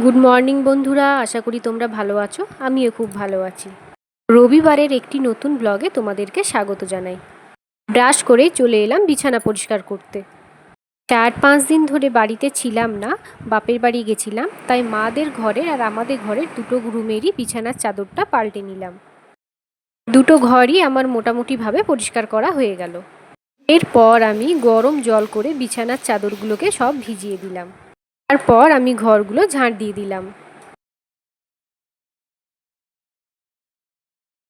Good morning বন্ধুরা, আশা করি তোমরা ভালো আছো। আমিও খুব ভালো আছি। রবিবারের একটি নতুন ব্লগে তোমাদেরকে স্বাগত জানাই। ব্রাশ করে চলে এলাম বিছানা পরিষ্কার করতে। 4-5 দিন ধরে বাড়িতে ছিলাম না, বাপের বাড়ি গেছিলাম, তাই মাদের ঘরের আর আমাদের ঘরের দুটো রুমেরই বিছানার চাদরটা পাল্টে নিলাম। দুটো ঘরই আমার মোটামুটিভাবে পরিষ্কার করা হয়ে গেল। এরপর আমি গরম জল করে বিছানার চাদরগুলোকে সব ভিজিয়ে দিলাম। তারপর আমি ঘরগুলো ঝাঁট দিয়ে দিলাম।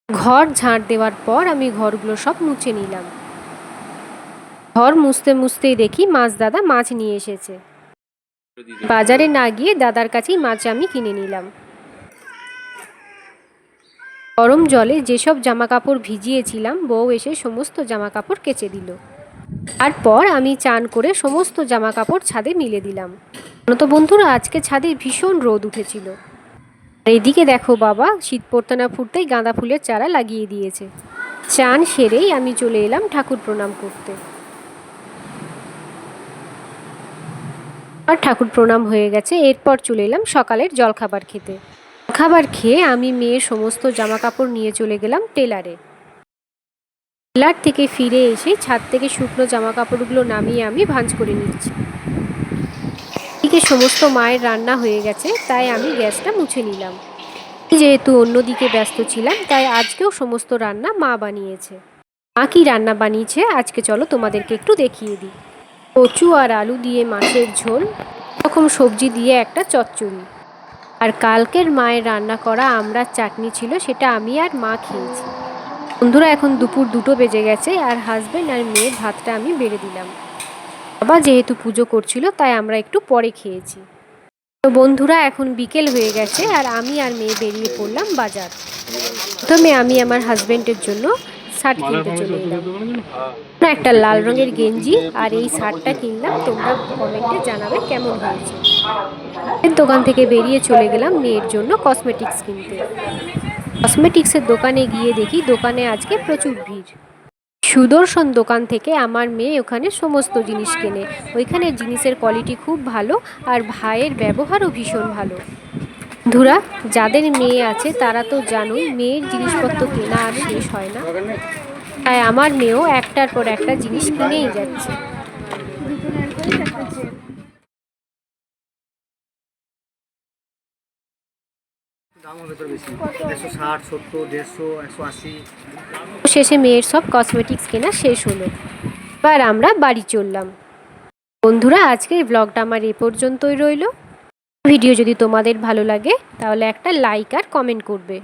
ঘর ঝাঁট দেওয়ার পর আমি ঘরগুলো সব মুছে নিলাম। ঘর মুছতে মুছতেই দেখি মাছ দাদা মাছ নিয়ে এসেছে। বাজারে না গিয়ে দাদার কাছেই মাছ আমি কিনে নিলাম। গরম জলে যেসব জামা কাপড় ভিজিয়েছিলাম বউ এসে সমস্ত জামা কাপড় কেচে দিল। তারপর আমি চান করে সমস্ত জামা কাপড় ছাদে মিলে দিলাম। তো বন্ধুরা, আজকে ছাদে ভীষণ রোদ উঠেছিল। আর এদিকে দেখো বাবা শীত পড়তে না ফুটতেই গাঁদা ফুলের চারা লাগিয়ে দিয়েছে। চান সেরেই আমি চলে এলাম ঠাকুর প্রণাম করতে। আর ঠাকুর প্রণাম হয়ে গেছে, এরপর চলে এলাম সকালের জলখাবার খেতে। খাবার খেয়ে আমি মেয়ের সমস্ত জামা কাপড় নিয়ে চলে গেলাম টেলারে। টেলার থেকে ফিরে এসে ছাদ থেকে শুকনো জামা কাপড়গুলো নামিয়ে আমি ভাঁজ করে নিচ্ছি। এদিকে সমস্ত মায়ের রান্না হয়ে গেছে, তাই আমি গ্যাসটা মুছে নিলাম। যেহেতু অন্যদিকে ব্যস্ত ছিলাম, তাই আজকেও সমস্ত রান্না মা বানিয়েছে। মা কি রান্না বানিয়েছে আজকে চলো তোমাদেরকে একটু দেখিয়ে দিই। কচু আর আলু দিয়ে মাছের ঝোল, এরকম সবজি দিয়ে একটা চচ্চড়ি, আর কালকের মায়ের রান্না করা আমড়ার চাটনি ছিল, সেটা আমি আর মা খেয়েছি। বন্ধুরা, এখন দুপুর 2টো বেজে গেছে আর হাজব্যান্ড আর মেয়ের ভাতটা আমি বেড়ে দিলাম। বাবা যেহেতু পুজো করছিল তাই আমরা একটু পরে খেয়েছি। তো বন্ধুরা, এখন বিকেল হয়ে গেছে আর আমি আর মেয়ে বেরিয়ে পড়লাম বাজার। প্রথমে আমি আমার হাজব্যান্ডের জন্য শার্ট কিনতে চলে এলাম। একটা লাল রঙের গেঞ্জি আর এই শার্টটা কিনলাম। তোমরা কমেন্টে জানাবে কেমন হয়েছে। দোকান থেকে বেরিয়ে চলে গেলাম মেয়ের জন্য কসমেটিক্স কিনতে। কসমেটিক্সের দোকানে গিয়ে দেখি দোকানে আজকে প্রচুর ভিড়। সুদর্শন দোকান থেকে আমার মেয়ে ওখানে সমস্ত জিনিস কেনে। ওইখানে জিনিসের কোয়ালিটি খুব ভালো আর ভাইয়ের ব্যবহারও ভীষণ ভালো। বন্ধুরা, যাদের মেয়ে আছে তারা তো জানোই মেয়ের জিনিসপত্র কেনা আর শেষ হয় না, তাই আমার মেয়েও একটার পর একটা জিনিস কিনেই যাচ্ছে। শেষে মেয়ের সব কসমেটিক্স কেনা শেষ হলো। এবার আমরা বাড়ি চললাম। বন্ধুরা, আজকের ব্লগটা আমার এ পর্যন্তই রইল। ভিডিও যদি তোমাদের ভালো লাগে তাহলে একটা লাইক আর কমেন্ট করবে।